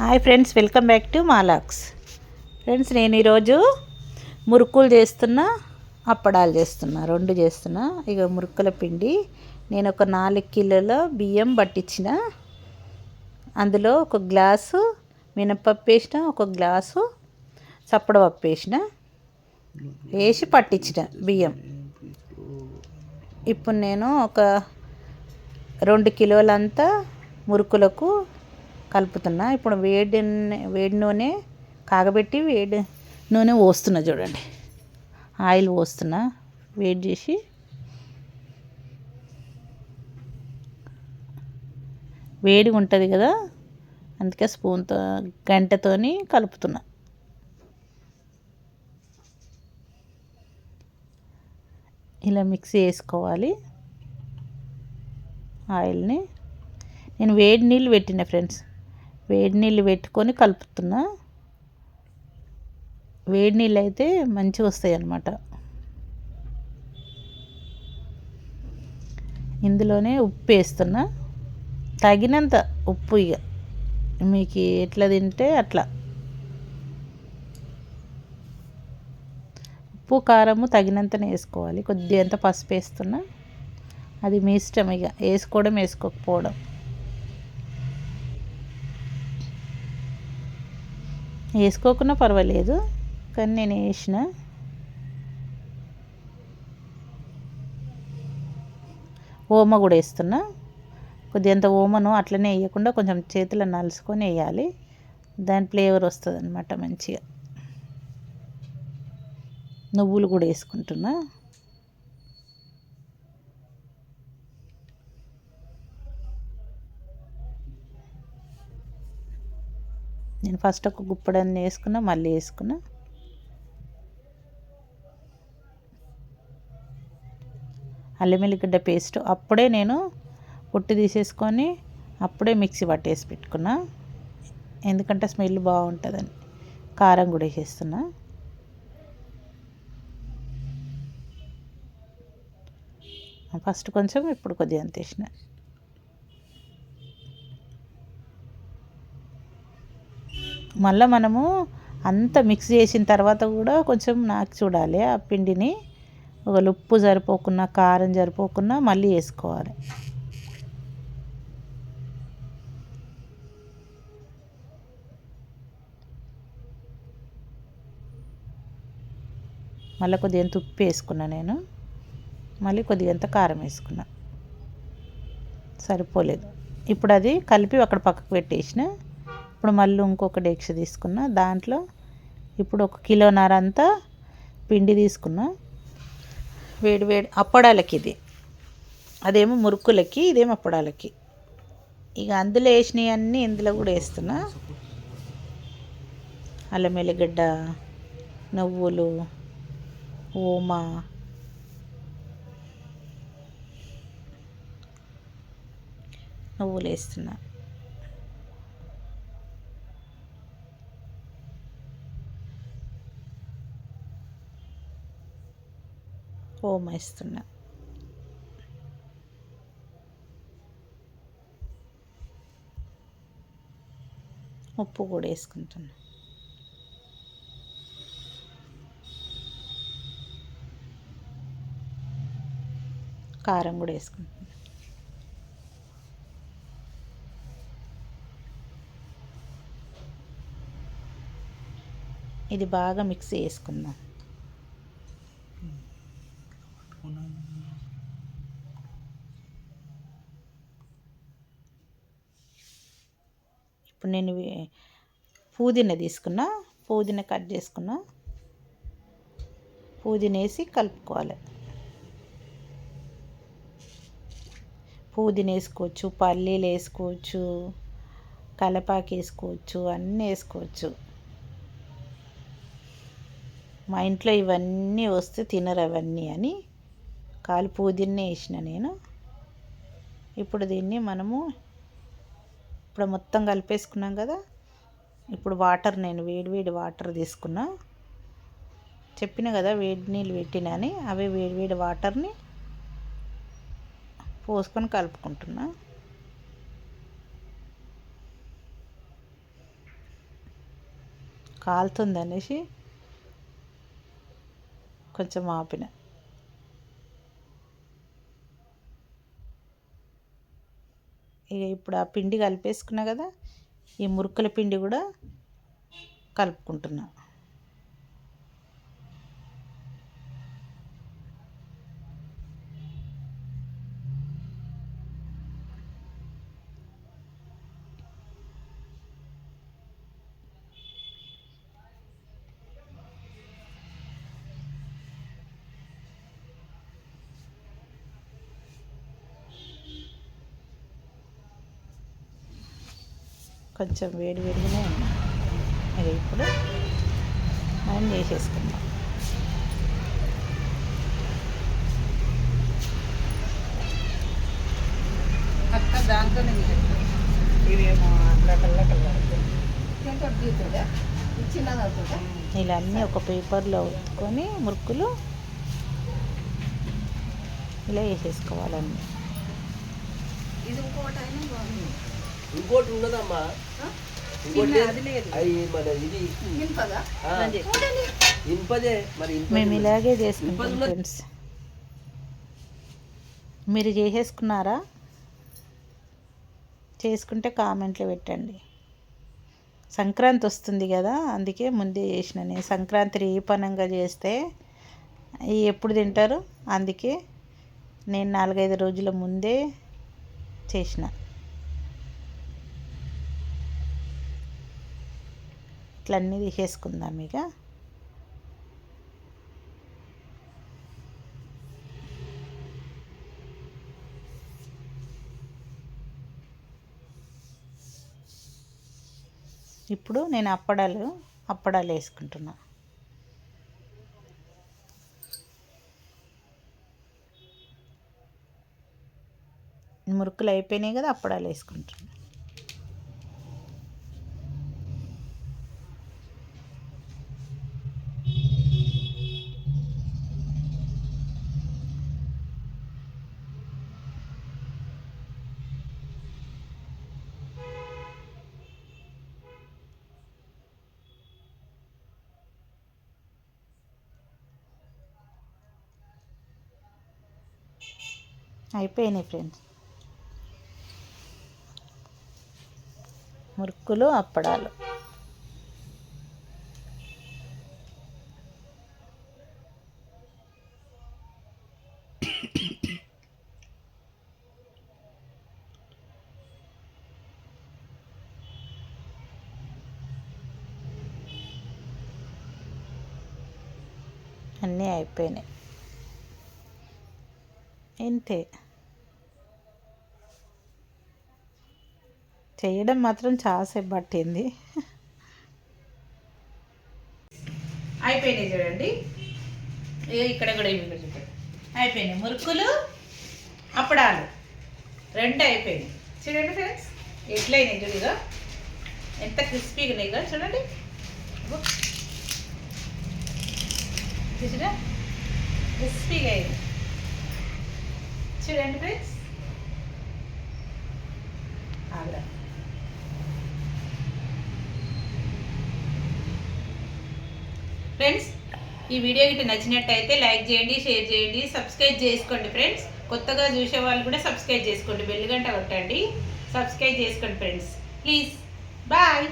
Hi friends, welcome back to మాలాక్స్. Friends, నేను ఈరోజు మురుకులు చేస్తున్నా, అప్పడాలు చేస్తున్నా, రెండు చేస్తున్నా. ఇక మురుకుల పిండి నేను ఒక 4 కిలోల బియ్యం పట్టించిన. అందులో ఒక గ్లాసు మినపప్పు వేసిన, ఒక గ్లాసు చప్పడపప్పు వేసి పట్టించిన బియ్యం. ఇప్పుడు నేను ఒక 2 కిలోలంతా మురుకులకు కలుపుతున్నా. ఇప్పుడు వేడి నూనె కాగబెట్టి వేడి నూనె పోస్తున్నా. చూడండి, ఆయిల్ పోస్తున్నా. వేడి చేసి వేడిగా ఉంటుంది కదా, అందుకే స్పూన్తో గంటతోని కలుపుతున్నా. ఇలా మిక్స్ చేసుకోవాలి ఆయిల్ని. నేను వేడి నీళ్ళు పెట్టిన ఫ్రెండ్స్, వేడి నీళ్ళు పెట్టుకొని కలుపుతున్నా. వేడి నీళ్ళు అయితే మంచిగా వస్తాయి అన్నమాట. ఇందులోనే ఉప్పు వేస్తున్నా, తగినంత ఉప్పు. ఇక మీకు ఎట్లా తింటే అట్లా ఉప్పు కారము తగినంతనే వేసుకోవాలి. కొద్దిగంత పసుపు వేస్తున్నా. అది మీ ఇష్టం, ఇక వేసుకోవడం వేసుకోకపోవడం. వేసుకోకున్నా పర్వాలేదు, కానీ నేను వేసిన. ఓమ కూడా వేస్తున్నా. కొద్దిగంత ఓమను అట్లనే వేయకుండా కొంచెం చేతిలో నలుసుకొని వేయాలి. దాని ఫ్లేవర్ వస్తుంది అన్నమాట మంచిగా. నువ్వులు కూడా వేసుకుంటున్నా. నేను ఫస్ట్ ఒక గుప్పడన్ని వేసుకున్నా, మళ్ళీ వేసుకున్నా. అల్లం వెల్లిగడ్డ పేస్ట్ అప్పుడే నేను పొట్టు తీసేసుకొని అప్పుడే మిక్సీ పట్టేసి పెట్టుకున్నా, ఎందుకంటే స్మెల్ బాగుంటుందని. కారం కూడా వేసేస్తున్నా. ఫస్ట్ కొంచెం, ఇప్పుడు కొద్దిగా అంత వేసిన. మళ్ళీ మనము అంత మిక్స్ చేసిన తర్వాత కూడా కొంచెం నాకు చూడాలి ఆ పిండిని. ఒక ఉప్పు సరిపోకున్నా, కారం సరిపోకున్నా మళ్ళీ వేసుకోవాలి. మళ్ళీ కొద్దిగంత ఉప్పు వేసుకున్నా నేను. మళ్ళీ కొద్దిగంత కారం వేసుకున్నా. సరిపోలేదు. ఇప్పుడు అది కలిపి అక్కడ పక్కకు పెట్టేసిన. ఇప్పుడు మళ్ళీ ఇంకొక డేక్ష తీసుకున్నా. దాంట్లో ఇప్పుడు 1 కిలోన్నర అంతా పిండి తీసుకున్నా. వేడి వేడి అప్పడాలకి ఇది, అదేమో మురుకులకి, ఇదేమో అప్పడాలకి. ఇక అందులో వేసినవి అన్నీ ఇందులో కూడా వేస్తున్నా. అల్లం వెల్లిగడ్డ, నువ్వులు, ఓమ, నువ్వులు వేస్తున్నా. ఓమ వేస్తున్నా. ఉప్పు కూడా వేసుకుంటున్నా. కారం కూడా వేసుకుంటున్నా. ఇది బాగా మిక్స్ చేసుకుందాం. ఇప్పుడు నేను పుదీనా తీసుకున్నా, పుదీనా కట్ చేసుకున్నా. పుదీనా వేసి కలుపుకోవాలి. పుదీనా వేసుకోవచ్చు, పల్లీలు వేసుకోవచ్చు, కలపాకు వేసుకోవచ్చు, అన్నీ వేసుకోవచ్చు. మా ఇంట్లో ఇవన్నీ వస్తే తినరు అవన్నీ అని కాలు పుదీనా వేసిన నేను. ఇప్పుడు దీన్ని మనము ఇప్పుడు మొత్తం కలిపేసుకున్నాం కదా. ఇప్పుడు వాటర్, నేను వేడి వాటర్ తీసుకున్నా. చెప్పిన కదా వేడి నీళ్ళు పెట్టినా అని. అవే వేడి వాటర్ని పోసుకొని కలుపుకుంటున్నా. కాలుతుంది అనేసి కొంచెం ఆపిన. ఇక ఇప్పుడు ఆ పిండి కలిపేసుకున్నా కదా, ఈ మురుకుల పిండి కూడా కలుపుకుంటున్నా. కొంచెం వేడి వేడిగానే ఉన్నా. అది ఇప్పుడు మనం చేసేసుకుందాం. అక్క దాంట్లోనే ఇవేమో ఇలా అన్నీ ఒక పేపర్లో ఒత్తుకొని మురుకులు ఇలా వేసేసుకోవాలన్నీ. ఇది ఇంకోటి ఉన్నదమ్మా, ఇంకోటి అది మన ఇది ఇనుపదే మరి. మేము ఇలాగే చేసుకుంటాం ఫ్రెండ్స్. మీరు చేసేసుకున్నారా? చేసుకుంటే కామెంట్లు పెట్టండి. సంక్రాంతి వస్తుంది కదా, అందుకే ముందే చేసిన. నేను సంక్రాంతి రేపనంగా చేస్తే ఎప్పుడు తింటారు, అందుకే నేను 4-5 రోజుల ముందే చేసిన. ఇట్లా అన్నీ తీసేసుకుందాం ఇక. ఇప్పుడు నేను అప్పడాలు వేసుకుంటున్నా. మురుకులు అయిపోయినాయి కదా, అప్పడాలు వేసుకుంటున్నా. అయిపోయినాయి ఫ్రెండ్స్ మురుకులు, అప్పడాలు. అన్నీ అయిపోయినాయి. ఇంతే. చేయడం మాత్రం చాలాసేపు పట్టింది. అయిపోయినాయి చూడండి. ఇక్కడ కూడా ఇవి చూడండి. అయిపోయినాయి మురుకులు, అప్పడాలు 2 అయిపోయినాయి. చూడండి ఫ్రెండ్స్ ఎట్లయినాయి చూడగా, ఎంత క్రిస్పీగా ఉన్నాయి కదా చూడండి. చూసినా క్రిస్పీగా అయింది చూడండి ఫ్రెండ్స్. ఆగ్రా ఫ్రెండ్స్, ఈ వీడియో గిట్ట నచ్చినట్టయితే లైక్ చేయండి, షేర్ చేయండి, సబ్స్క్రైబ్ చేసుకోండి ఫ్రెండ్స్. కొత్తగా చూసే వాళ్ళు కూడా సబ్స్క్రైబ్ చేసుకోండి, బెల్ గంట కొట్టండి, సబ్స్క్రైబ్ చేసుకోండి ఫ్రెండ్స్ ప్లీజ్. బాయ్.